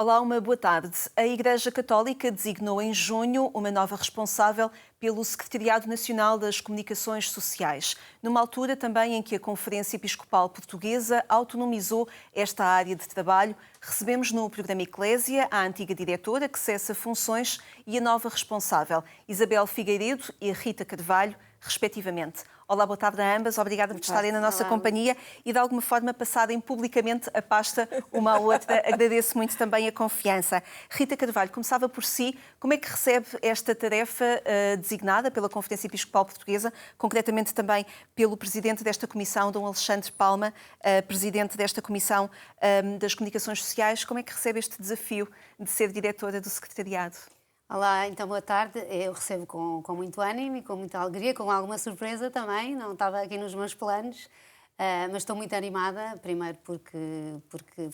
Olá, uma boa tarde. A Igreja Católica designou em junho uma nova responsável pelo Secretariado Nacional das Comunicações Sociais, numa altura também em que a Conferência Episcopal Portuguesa autonomizou esta área de trabalho. Recebemos no programa Eclésia a antiga diretora, que cessa funções, e a nova responsável, Isabel Figueiredo e Rita Carvalho, respectivamente. Olá, boa tarde a ambas. Obrigada por estarem na nossa companhia e, de alguma forma, passarem publicamente a pasta uma à outra. Agradeço muito também a confiança. Rita Carvalho, começava por si. Como é que recebe esta tarefa designada pela Conferência Episcopal Portuguesa, concretamente também pelo presidente desta comissão, Dom Alexandre Palma, presidente desta comissão das Comunicações Sociais? Como é que recebe este desafio de ser diretora do secretariado? Olá, então boa tarde. Eu recebo com muito ânimo e com muita alegria, com alguma surpresa também, não estava aqui nos meus planos, mas estou muito animada, primeiro porque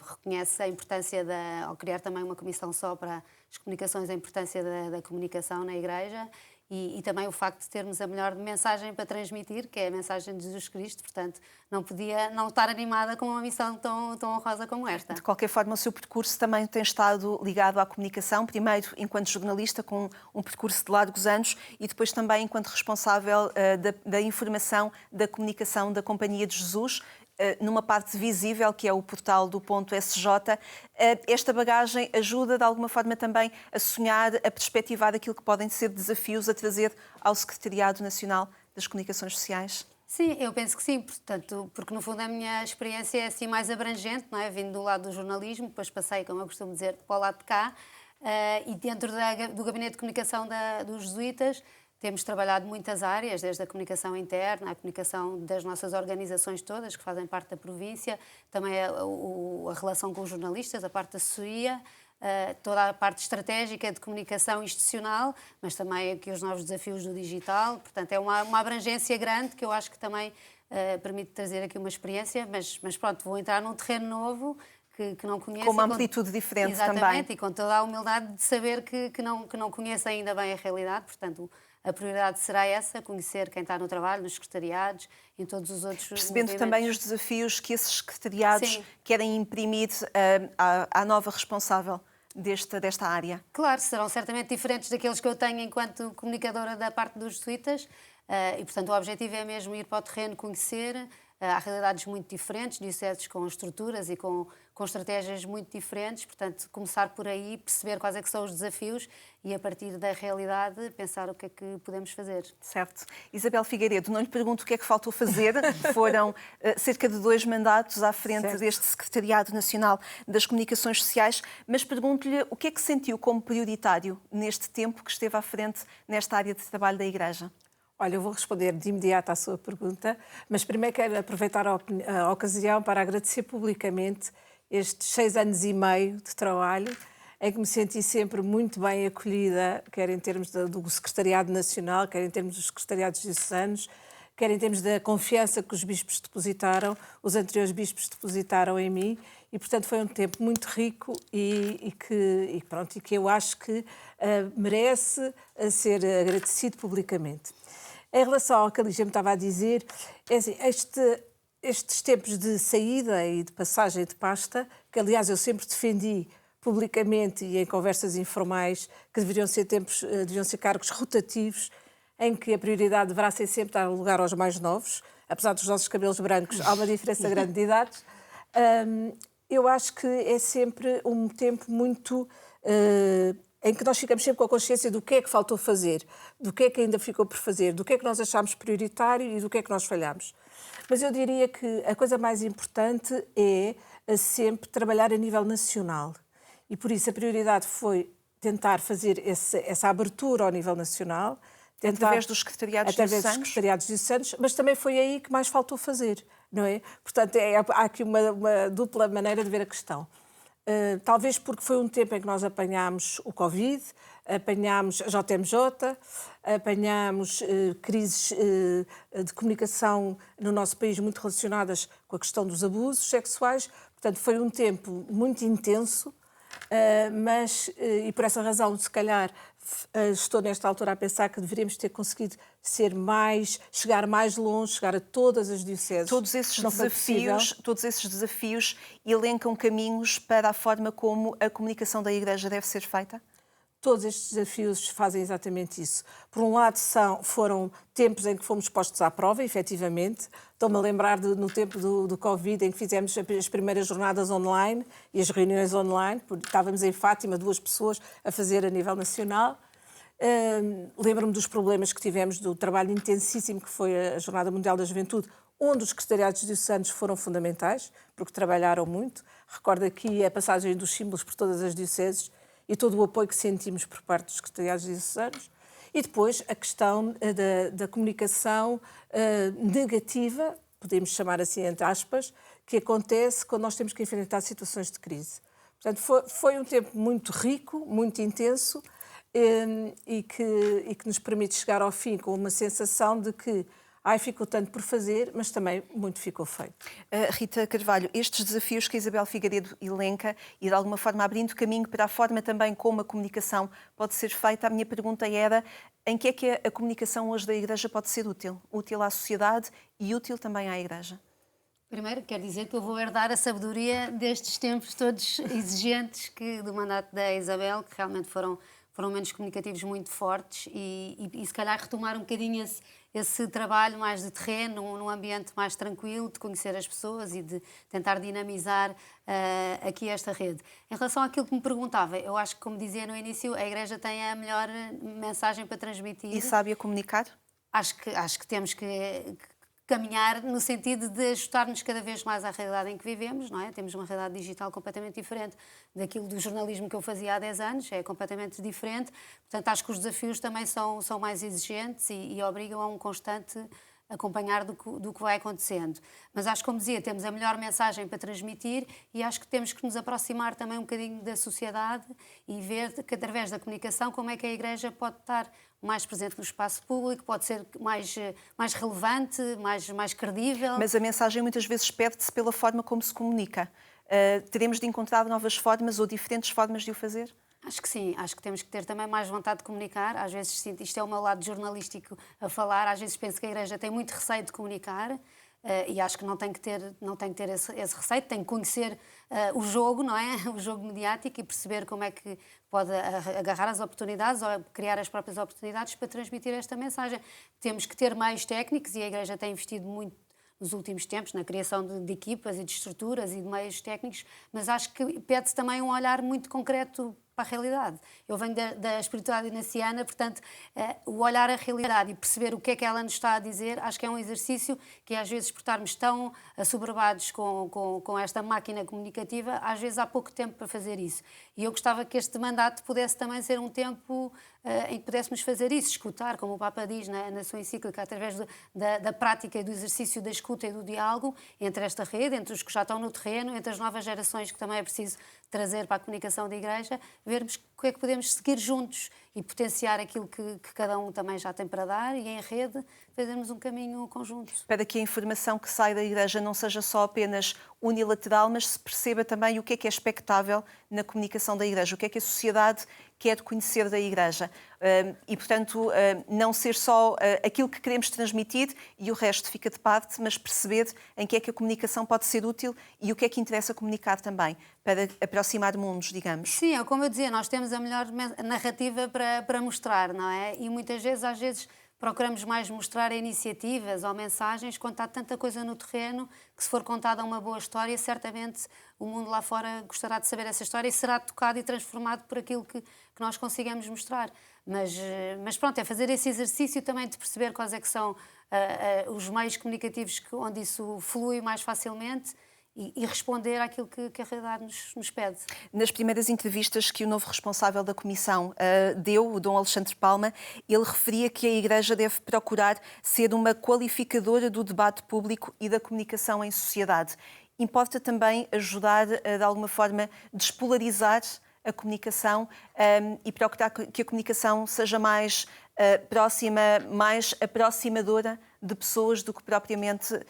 reconhece a importância, ao criar também uma comissão só para as comunicações, a importância da comunicação na Igreja e também o facto de termos a melhor mensagem para transmitir, que é a mensagem de Jesus Cristo, portanto não podia não estar animada com uma missão tão honrosa como esta. De qualquer forma, o seu percurso também tem estado ligado à comunicação, primeiro enquanto jornalista, com um percurso de largos anos, e depois também enquanto responsável da informação, da comunicação da Companhia de Jesus, numa parte visível, que é o portal do .sj. Esta bagagem ajuda, de alguma forma, também a sonhar, a perspectivar aquilo que podem ser desafios a trazer ao Secretariado Nacional das Comunicações Sociais? Sim, eu penso que sim, portanto, porque no fundo a minha experiência é assim mais abrangente, não é? Vindo do lado do jornalismo, depois passei, como eu costumo dizer, para o lado de cá, e dentro do Gabinete de Comunicação dos Jesuítas temos trabalhado muitas áreas, desde a comunicação interna, a comunicação das nossas organizações todas, que fazem parte da província, também a relação com os jornalistas, a parte da assessoria, toda a parte estratégica de comunicação institucional, mas também aqui os novos desafios do digital. Portanto, é uma abrangência grande que eu acho que também permite trazer aqui uma experiência, mas pronto, vou entrar num terreno novo que não conheço. Com uma amplitude diferente também. Exatamente, e com toda a humildade de saber que não conheço ainda bem a realidade, portanto a prioridade será essa, conhecer quem está no trabalho, nos secretariados, em todos os outros Percebendo movimentos. também os desafios que esses secretariados Sim. querem imprimir à nova responsável desta área. Claro, serão certamente diferentes daqueles que eu tenho enquanto comunicadora da parte dos jesuítas, e portanto o objetivo é mesmo ir para o terreno, conhecer. Há realidades muito diferentes, dioceses com estruturas e com estratégias muito diferentes, portanto, começar por aí, perceber quais é que são os desafios e, a partir da realidade, pensar o que é que podemos fazer. Certo. Isabel Figueiredo, não lhe pergunto o que é que faltou fazer, foram cerca de 2 mandatos à frente deste Secretariado Nacional das Comunicações Sociais, mas pergunto-lhe o que é que sentiu como prioritário neste tempo que esteve à frente nesta área de trabalho da Igreja? Olha, eu vou responder de imediato à sua pergunta, mas primeiro quero aproveitar a ocasião para agradecer publicamente estes 6 anos e meio de trabalho, em que me senti sempre muito bem acolhida, quer em termos do Secretariado Nacional, quer em termos dos secretariados diocesanos, quer em termos da confiança que os bispos depositaram, os anteriores bispos depositaram em mim, e portanto foi um tempo muito rico e que eu acho que merece ser agradecido publicamente. Em relação ao que a Lígia me estava a dizer, é assim, estes tempos de saída e de passagem de pasta, que aliás eu sempre defendi publicamente e em conversas informais, que deviam ser cargos rotativos, em que a prioridade deverá ser sempre dar lugar aos mais novos, apesar dos nossos cabelos brancos, há uma diferença grande de idades. Eu acho que é sempre um tempo muito em que nós ficamos sempre com a consciência do que é que faltou fazer, do que é que ainda ficou por fazer, do que é que nós achámos prioritário e do que é que nós falhamos. Mas eu diria que a coisa mais importante é sempre trabalhar a nível nacional. E por isso a prioridade foi tentar fazer essa abertura ao nível nacional. Através dos secretariados diocesanos, mas também foi aí que mais faltou fazer, não é? Portanto, há aqui uma dupla maneira de ver a questão. Talvez porque foi um tempo em que nós apanhámos o Covid, apanhámos a JMJ, apanhámos crises de comunicação no nosso país muito relacionadas com a questão dos abusos sexuais. Portanto, foi um tempo muito intenso e por essa razão, se calhar, estou nesta altura a pensar que deveríamos ter conseguido chegar mais longe, chegar a todas as dioceses. Todos esses desafios elencam caminhos para a forma como a comunicação da Igreja deve ser feita? Todos estes desafios fazem exatamente isso. Por um lado, foram tempos em que fomos postos à prova, efetivamente. Estou-me a lembrar no tempo do Covid, em que fizemos as primeiras jornadas online e as reuniões online, porque estávamos em Fátima, 2 pessoas a fazer a nível nacional. Lembro-me dos problemas que tivemos, do trabalho intensíssimo que foi a Jornada Mundial da Juventude, onde os secretariados diocesanos foram fundamentais, porque trabalharam muito. Recordo aqui a passagem dos símbolos por todas as dioceses e todo o apoio que sentimos por parte dos secretariados diocesanos. E depois a questão da comunicação negativa, podemos chamar assim entre aspas, que acontece quando nós temos que enfrentar situações de crise. Portanto, foi um tempo muito rico, muito intenso, e que nos permite chegar ao fim com uma sensação de que ficou tanto por fazer, mas também muito ficou feito. Rita Carvalho, estes desafios que a Isabel Figueiredo elenca e de alguma forma abrindo caminho para a forma também como a comunicação pode ser feita, a minha pergunta era em que é que a comunicação hoje da Igreja pode ser útil? Útil à sociedade e útil também à Igreja? Primeiro, quero dizer que eu vou herdar a sabedoria destes tempos todos exigentes do mandato da Isabel, que realmente foram momentos comunicativos muito fortes e se calhar retomar um bocadinho esse trabalho mais de terreno, num ambiente mais tranquilo, de conhecer as pessoas e de tentar dinamizar aqui esta rede. Em relação àquilo que me perguntava, eu acho que, como dizia no início, a Igreja tem a melhor mensagem para transmitir. E sabe a comunicar? Acho que temos que caminhar no sentido de ajustar-nos cada vez mais à realidade em que vivemos, não é? Temos uma realidade digital completamente diferente daquilo do jornalismo que eu fazia há 10 anos, é completamente diferente. Portanto, acho que os desafios também são mais exigentes e obrigam a um constante acompanhar do que vai acontecendo. Mas acho que, como dizia, temos a melhor mensagem para transmitir e acho que temos que nos aproximar também um bocadinho da sociedade e ver que, através da comunicação, como é que a Igreja pode estar mais presente no espaço público, pode ser mais relevante, mais credível. Mas a mensagem muitas vezes perde-se pela forma como se comunica. Teremos de encontrar novas formas ou diferentes formas de o fazer? Acho que sim, acho que temos que ter também mais vontade de comunicar. Às vezes sinto, isto é o meu lado jornalístico a falar, às vezes penso que a Igreja tem muito receio de comunicar. E acho que não tem que ter esse receio, tem que conhecer o jogo, não é? O jogo mediático e perceber como é que pode agarrar as oportunidades ou criar as próprias oportunidades para transmitir esta mensagem. Temos que ter meios técnicos e a Igreja tem investido muito nos últimos tempos na criação de equipas e de estruturas e de meios técnicos, mas acho que pede-se também um olhar muito concreto para a realidade. Eu venho da espiritualidade ignaciana, portanto, o olhar à realidade e perceber o que é que ela nos está a dizer, acho que é um exercício que, às vezes, por estarmos tão assoberbados com esta máquina comunicativa, às vezes há pouco tempo para fazer isso. E eu gostava que este mandato pudesse também ser um tempo em que pudéssemos fazer isso, escutar, como o Papa diz na sua encíclica, através da prática e do exercício da escuta e do diálogo entre esta rede, entre os que já estão no terreno, entre as novas gerações que também é preciso trazer para a comunicação da Igreja, vermos o que é que podemos seguir juntos e potenciar aquilo que cada um também já tem para dar e em rede fazermos um caminho conjunto. Para que a informação que sai da Igreja não seja só apenas unilateral, mas se perceba também o que é expectável na comunicação da Igreja, o que é que a sociedade quer conhecer da Igreja. E, portanto, não ser só aquilo que queremos transmitir e o resto fica de parte, mas perceber em que é que a comunicação pode ser útil e o que é que interessa comunicar também, para aproximar mundos, digamos. Sim, é como eu dizia, nós temos a melhor narrativa para mostrar, não é? E muitas vezes, às vezes, procuramos mais mostrar iniciativas ou mensagens quando há tanta coisa no terreno que, se for contada uma boa história, certamente o mundo lá fora gostará de saber essa história e será tocado e transformado por aquilo que nós consigamos mostrar. Mas pronto, é fazer esse exercício também de perceber quais é que são os meios comunicativos onde isso flui mais facilmente e responder àquilo que a realidade nos pede. Nas primeiras entrevistas que o novo responsável da Comissão deu, o Dom Alexandre Palma, ele referia que a Igreja deve procurar ser uma qualificadora do debate público e da comunicação em sociedade. Importa também ajudar, de alguma forma, despolarizar a comunicação e procurar que a comunicação seja mais próxima, mais aproximadora de pessoas do que propriamente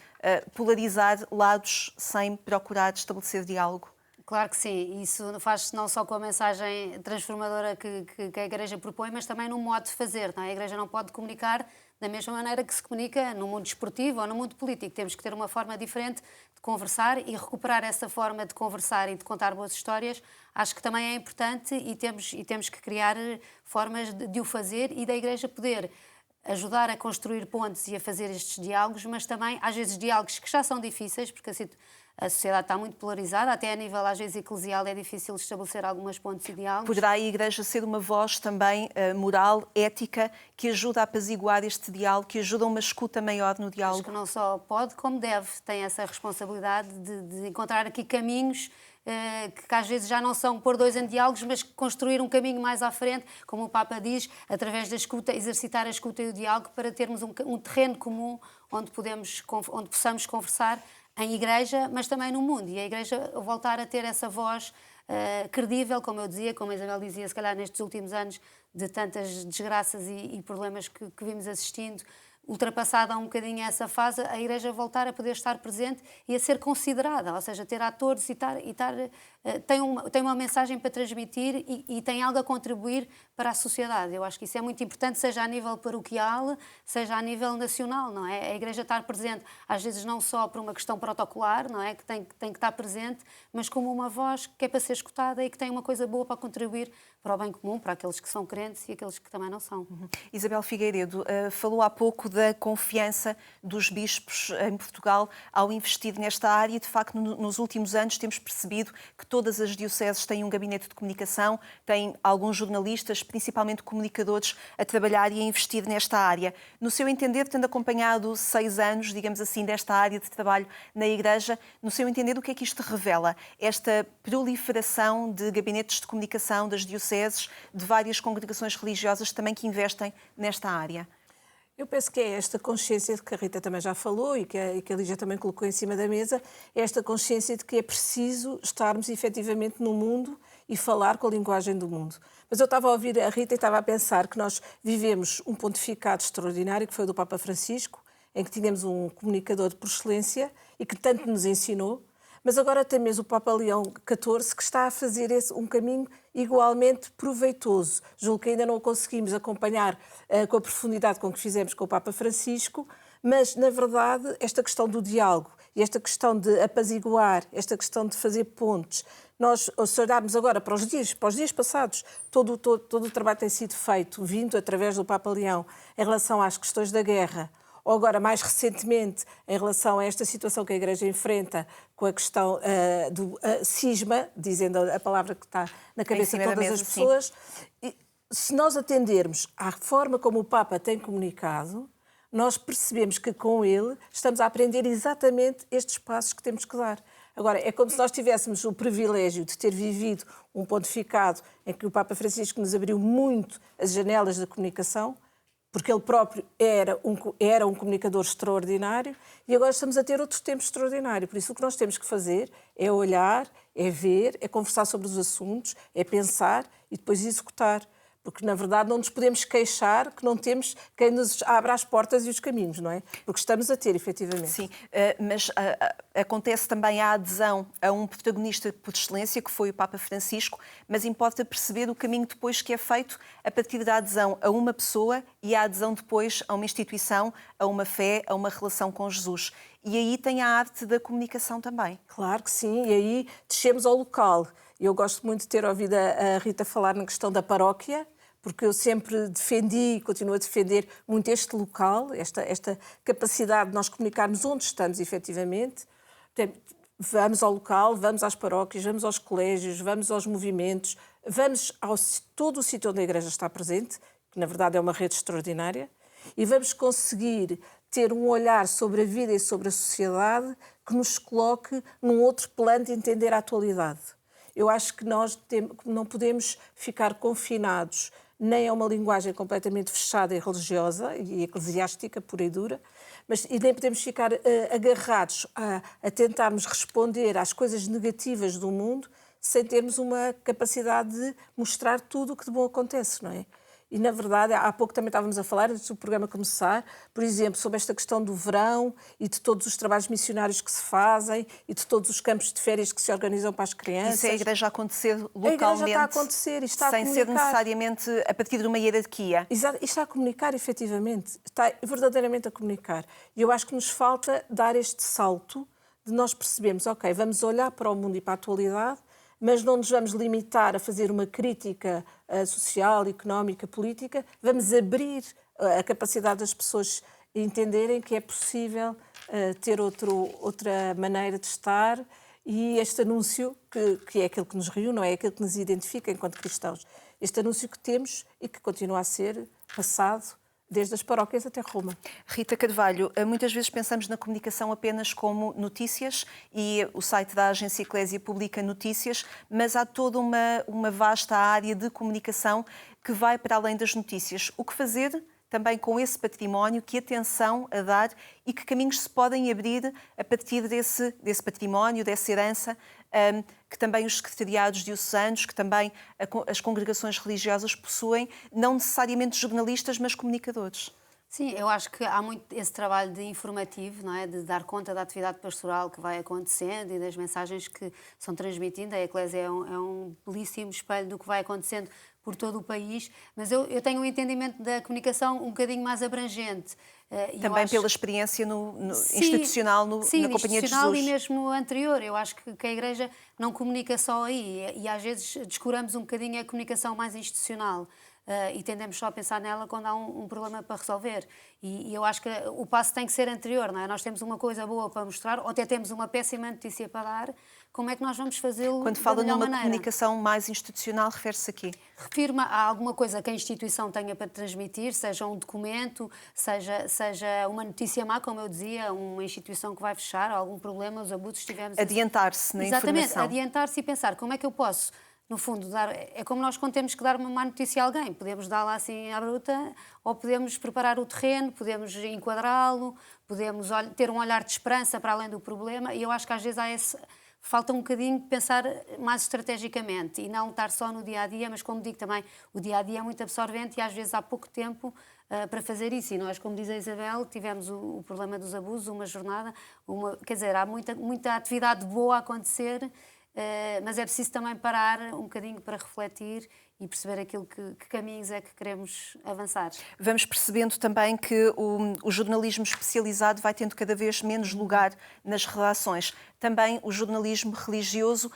polarizar lados sem procurar estabelecer diálogo. Claro que sim, isso faz-se não só com a mensagem transformadora que a Igreja propõe, mas também no modo de fazer. Não é? A Igreja não pode comunicar da mesma maneira que se comunica no mundo desportivo ou no mundo político. Temos que ter uma forma diferente de conversar e recuperar essa forma de conversar e de contar boas histórias. Acho que também é importante e temos que criar formas de o fazer e da Igreja poder ajudar a construir pontes e a fazer estes diálogos, mas também, às vezes, diálogos que já são difíceis, porque a sociedade está muito polarizada, até a nível, às vezes, eclesial é difícil estabelecer algumas pontes e diálogos. Poderá a Igreja ser uma voz também moral, ética, que ajuda a apaziguar este diálogo, que ajuda a uma escuta maior no diálogo? Acho que não só pode, como deve. Tem essa responsabilidade de encontrar aqui caminhos que às vezes já não são pôr dois em diálogos, mas construir um caminho mais à frente, como o Papa diz, através da escuta, exercitar a escuta e o diálogo para termos um terreno comum onde possamos conversar em Igreja, mas também no mundo. E a Igreja voltar a ter essa voz credível, como eu dizia, como a Isabel dizia, se calhar nestes últimos anos, de tantas desgraças e problemas que vimos assistindo, ultrapassada um bocadinho essa fase, a Igreja voltar a poder estar presente e a ser considerada, ou seja, ter atores tem uma mensagem para transmitir e tem algo a contribuir para a sociedade. Eu acho que isso é muito importante, seja a nível paroquial, seja a nível nacional, não é? A Igreja estar presente, às vezes não só por uma questão protocolar, não é? Que tem que estar presente, mas como uma voz que é para ser escutada e que tem uma coisa boa para contribuir para o bem comum, para aqueles que são crentes e aqueles que também não são. Isabel Figueiredo, falou há pouco da confiança dos bispos em Portugal ao investir nesta área e, de facto, nos últimos anos temos percebido que todas as dioceses têm um gabinete de comunicação, têm alguns jornalistas, principalmente comunicadores, a trabalhar e a investir nesta área. No seu entender, tendo acompanhado 6 anos, digamos assim, desta área de trabalho na Igreja, no seu entender, o que é que isto revela? Esta proliferação de gabinetes de comunicação das dioceses, de várias congregações religiosas também que investem nesta área? Eu penso que é esta consciência de que a Rita também já falou e que a Lígia também colocou em cima da mesa, é esta consciência de que é preciso estarmos efetivamente no mundo e falar com a linguagem do mundo. Mas eu estava a ouvir a Rita e estava a pensar que nós vivemos um pontificado extraordinário, que foi o do Papa Francisco, em que tínhamos um comunicador por excelência e que tanto nos ensinou, mas agora temos o Papa Leão XIV que está a fazer um caminho igualmente proveitoso. Julgo que ainda não o conseguimos acompanhar com a profundidade com que fizemos com o Papa Francisco, mas, na verdade, esta questão do diálogo e esta questão de apaziguar, esta questão de fazer pontes, nós, se olharmos agora para os dias passados, todo o trabalho tem sido feito, vindo através do Papa Leão, em relação às questões da guerra, ou agora, mais recentemente, em relação a esta situação que a Igreja enfrenta com a questão do cisma, dizendo a palavra que está na cabeça de todas as pessoas, e, se nós atendermos à forma como o Papa tem comunicado, nós percebemos que com ele estamos a aprender exatamente estes passos que temos que dar. Agora, é como se nós tivéssemos o privilégio de ter vivido um pontificado em que o Papa Francisco nos abriu muito as janelas da comunicação, porque ele próprio era um comunicador extraordinário e agora estamos a ter outro tempo extraordinário. Por isso o que nós temos que fazer é olhar, é ver, é conversar sobre os assuntos, é pensar e depois executar. Porque, na verdade, não nos podemos queixar que não temos quem nos abra as portas e os caminhos, não é? Porque estamos a ter, efetivamente. Sim, mas acontece também a adesão a um protagonista por excelência, que foi o Papa Francisco, mas importa perceber o caminho depois que é feito a partir da adesão a uma pessoa e a adesão depois a uma instituição, a uma fé, a uma relação com Jesus. E aí tem a arte da comunicação também. Claro que sim, e aí descemos ao local. Eu gosto muito de ter ouvido a Rita falar na questão da paróquia, porque eu sempre defendi e continuo a defender muito este local, esta capacidade de nós comunicarmos onde estamos, efetivamente. Vamos ao local, vamos às paróquias, vamos aos colégios, vamos aos movimentos, vamos a todo o sítio onde a Igreja está presente, que na verdade é uma rede extraordinária, e vamos conseguir ter um olhar sobre a vida e sobre a sociedade que nos coloque num outro plano de entender a atualidade. Eu acho que nós não podemos ficar confinados nem a uma linguagem completamente fechada e religiosa e eclesiástica, pura e dura, e nem podemos ficar agarrados a tentarmos responder às coisas negativas do mundo sem termos uma capacidade de mostrar tudo o que de bom acontece, não é? e, na verdade, há pouco também estávamos a falar, antes do programa começar, por exemplo, sobre esta questão do verão e de todos os trabalhos missionários que se fazem e de todos os campos de férias que se organizam para as crianças. Isso é a Igreja a acontecer localmente, a Igreja está a acontecer e está sem ser necessariamente a partir de uma hierarquia. Exato, e está a comunicar, efetivamente, está verdadeiramente a comunicar. E eu acho que nos falta dar este salto de nós percebermos, ok, vamos olhar para o mundo e para a atualidade, mas não nos vamos limitar a fazer uma crítica social, económica, política, vamos abrir a capacidade das pessoas entenderem que é possível ter outra maneira de estar, e este anúncio, que é aquele que nos reúne, não é aquele que nos identifica enquanto cristãos, este anúncio que temos e que continua a ser passado desde as paróquias até Roma. Rita Carvalho, muitas vezes pensamos na comunicação apenas como notícias, e o site da Agência Eclésia publica notícias, mas há toda uma vasta área de comunicação que vai para além das notícias. O que fazer também com esse património, que atenção a dar e que caminhos se podem abrir a partir desse património, dessa herança, que também os secretariados diocesanos, que também as congregações religiosas possuem, não necessariamente jornalistas, mas comunicadores. Sim, eu acho que há muito esse trabalho de informativo, não é? De dar conta da atividade pastoral que vai acontecendo e das mensagens que são transmitindo. A Eclésia é um belíssimo espelho do que vai acontecendo por todo o país, mas eu tenho um entendimento da comunicação um bocadinho mais abrangente. Também pela experiência institucional na Companhia de Jesus. E mesmo anterior. Eu acho que a Igreja não comunica só aí, e às vezes descuramos um bocadinho a comunicação mais institucional. E tendemos só a pensar nela quando há um problema para resolver. E eu acho que o passo tem que ser anterior, não é? Nós temos uma coisa boa para mostrar, ou até temos uma péssima notícia para dar, como é que nós vamos fazê-lo? Quando fala numa maneira? Comunicação mais institucional, refere-se a quê? Refiro-me a alguma coisa que a instituição tenha para transmitir, seja um documento, seja uma notícia má, como eu dizia, uma instituição que vai fechar, algum problema, os abusos tivemos... Adiantar-se na informação. Exatamente, adiantar-se e pensar como é que eu posso, no fundo, dar... É como nós quando temos que dar uma má notícia a alguém. Podemos dá-la assim à bruta, ou podemos preparar o terreno, podemos enquadrá-lo, podemos ter um olhar de esperança para além do problema, e eu acho que às vezes falta um bocadinho de pensar mais estrategicamente e não estar só no dia-a-dia, mas como digo também, o dia-a-dia é muito absorvente e às vezes há pouco tempo para fazer isso. E nós, como diz a Isabel, tivemos o problema dos abusos, uma jornada, quer dizer, há muita atividade boa a acontecer, mas é preciso também parar um bocadinho para refletir e perceber aquilo que caminhos é que queremos avançar. Vamos percebendo também que o jornalismo especializado vai tendo cada vez menos lugar nas redações. Também o jornalismo religioso,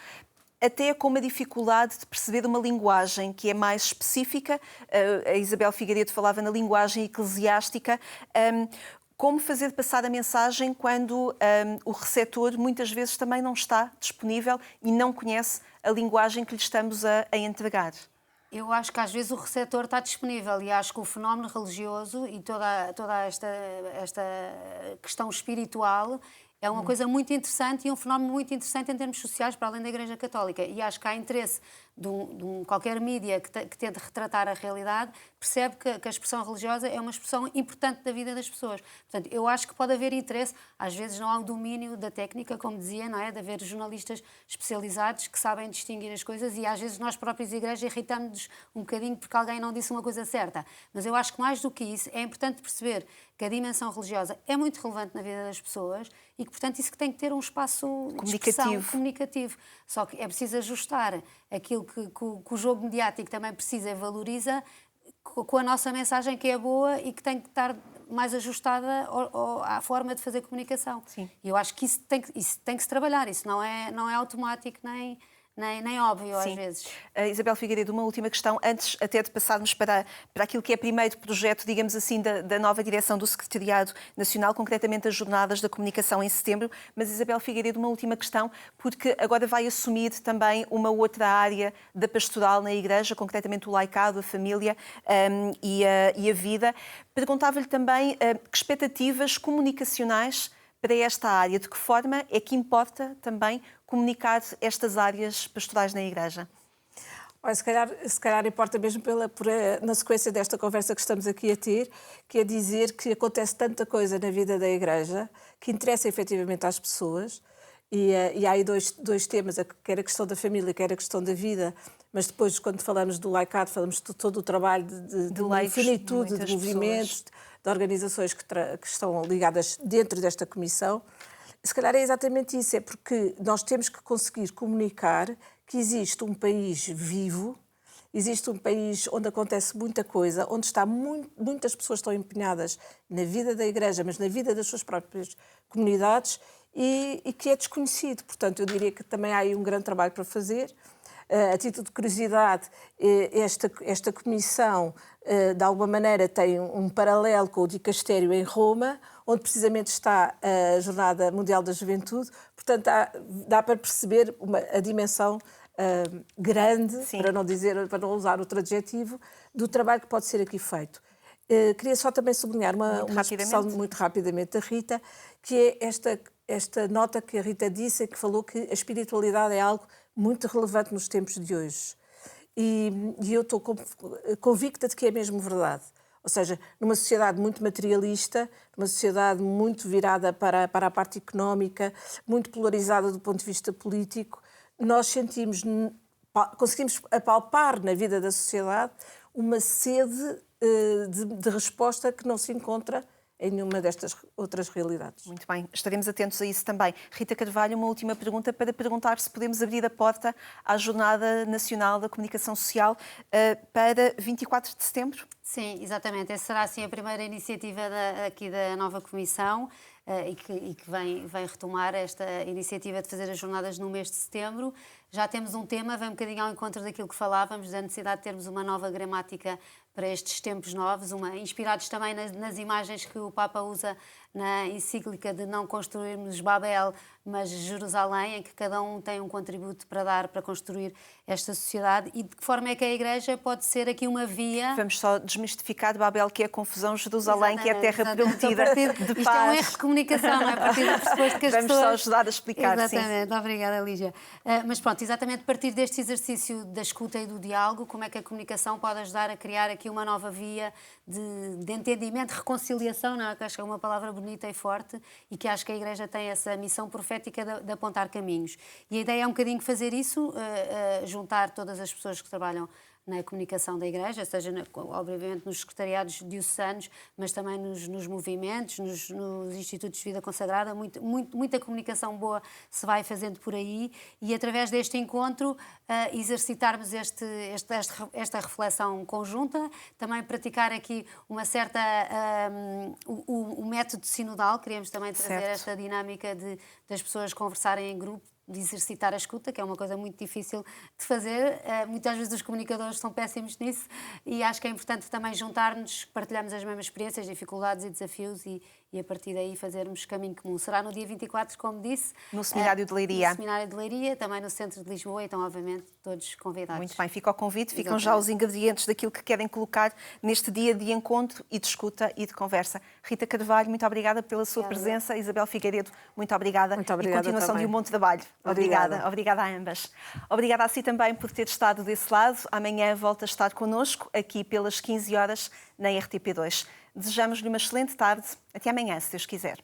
até com uma dificuldade de perceber uma linguagem que é mais específica. A Isabel Figueiredo falava na linguagem eclesiástica. Como fazer passar a mensagem quando o receptor muitas vezes também não está disponível e não conhece a linguagem que lhe estamos a entregar? Eu acho que às vezes o receptor está disponível e acho que o fenómeno religioso e toda esta questão espiritual é uma coisa muito interessante e um fenómeno muito interessante em termos sociais para além da Igreja Católica. E acho que há interesse de qualquer mídia que tente retratar a realidade, percebe que a expressão religiosa é uma expressão importante da vida das pessoas. Portanto, eu acho que pode haver interesse. Às vezes não há o domínio da técnica, como dizia, não é? De haver jornalistas especializados que sabem distinguir as coisas e às vezes nós próprios, Igreja, irritamos-nos um bocadinho porque alguém não disse uma coisa certa. Mas eu acho que mais do que isso, é importante perceber que a dimensão religiosa é muito relevante na vida das pessoas e que, portanto, isso que tem que ter um espaço de expressão comunicativo. Só que é preciso ajustar aquilo que o jogo mediático também precisa e valoriza com a nossa mensagem que é boa e que tem que estar mais ajustada à forma de fazer comunicação. Sim. E eu acho que isso tem que se trabalhar, isso não é automático nem óbvio. Sim. Às vezes. Isabel Figueiredo, uma última questão, antes até de passarmos para aquilo que é primeiro projeto, digamos assim, da nova direção do Secretariado Nacional, concretamente as Jornadas da Comunicação em setembro. Mas, Isabel Figueiredo, uma última questão, porque agora vai assumir também uma outra área da pastoral na Igreja, concretamente o laicado, a família e a vida. Perguntava-lhe também que expectativas comunicacionais para esta área, de que forma é que importa também comunicar estas áreas pastorais na Igreja? Olha, se calhar importa mesmo na sequência desta conversa que estamos aqui a ter, que é dizer que acontece tanta coisa na vida da Igreja que interessa efetivamente às pessoas E há aí dois temas, quer a questão da família, quer a questão da vida, mas depois, quando falamos do LICAD, falamos de todo o trabalho de infinitude de movimentos, de organizações que estão ligadas dentro desta comissão. Se calhar é exatamente isso, é porque nós temos que conseguir comunicar que existe um país vivo, existe um país onde acontece muita coisa, onde muitas pessoas estão empenhadas na vida da Igreja, mas na vida das suas próprias comunidades, e que é desconhecido. Portanto, eu diria que também há aí um grande trabalho para fazer. A título de curiosidade, esta comissão, de alguma maneira, tem um paralelo com o Dicastério em Roma, onde precisamente está a Jornada Mundial da Juventude. Portanto, dá para perceber a dimensão grande, para não usar outro adjetivo, do trabalho que pode ser aqui feito. Queria só também sublinhar uma expressão muito rapidamente da Rita, que é esta nota que a Rita disse, que falou que a espiritualidade é algo muito relevante nos tempos de hoje. E eu estou convicta de que é mesmo verdade. Ou seja, numa sociedade muito materialista, numa sociedade muito virada para a parte económica, muito polarizada do ponto de vista político, nós conseguimos apalpar na vida da sociedade uma sede de resposta que não se encontra em nenhuma destas outras realidades. Muito bem, estaremos atentos a isso também. Rita Carvalho, uma última pergunta para perguntar se podemos abrir a porta à Jornada Nacional da Comunicação Social para 24 de setembro? Sim, exatamente. Essa será assim a primeira iniciativa aqui da nova Comissão e que vem retomar esta iniciativa de fazer as jornadas no mês de setembro. Já temos um tema, vem um bocadinho ao encontro daquilo que falávamos, da necessidade de termos uma nova gramática para estes tempos novos, inspirados também nas imagens que o Papa usa na encíclica de não construirmos Babel, mas Jerusalém, em que cada um tem um contributo para dar para construir esta sociedade, e de que forma é que a Igreja pode ser aqui uma via... Vamos só desmistificar de Babel, que é a confusão, Jerusalém, que é a terra prometida de paz. Isto é um erro de comunicação, não é? A partir do pressuposto que as Vamos pessoas... só ajudar a explicar, Exatamente, sim. Obrigada, Lígia. Mas pronto, exatamente a partir deste exercício da escuta e do diálogo, como é que a comunicação pode ajudar a criar aqui uma nova via de entendimento, de reconciliação, não é? Que acho que é uma palavra bonita e forte, e que acho que a Igreja tem essa missão profética de apontar caminhos. E a ideia é um bocadinho fazer isso, juntar todas as pessoas que trabalham na comunicação da Igreja, seja, obviamente, nos secretariados diocesanos, mas também nos movimentos, nos institutos de vida consagrada. Muita comunicação boa se vai fazendo por aí, e através deste encontro exercitarmos esta reflexão conjunta, também praticar aqui uma certa... o método sinodal, queríamos também trazer esta dinâmica das pessoas conversarem em grupo, de exercitar a escuta, que é uma coisa muito difícil de fazer. Muitas vezes os comunicadores são péssimos nisso, e acho que é importante também juntar-nos, partilharmos as mesmas experiências, dificuldades e desafios, e a partir daí fazermos caminho comum. Será no dia 24, como disse. No Seminário de Leiria. No Seminário de Leiria, também no centro de Lisboa, então, obviamente, todos convidados. Muito bem, fica o convite, ficam já os ingredientes daquilo que querem colocar neste dia de encontro e de escuta e de conversa. Rita Carvalho, muito obrigada pela sua presença. Isabel Figueiredo, muito obrigada. Muito obrigada. E continuação também. de um bom trabalho. Obrigada. Obrigada a ambas. Obrigada a si também por ter estado desse lado. Amanhã volta a estar connosco, aqui pelas 15 horas, na RTP2. Desejamos-lhe uma excelente tarde. Até amanhã, se Deus quiser.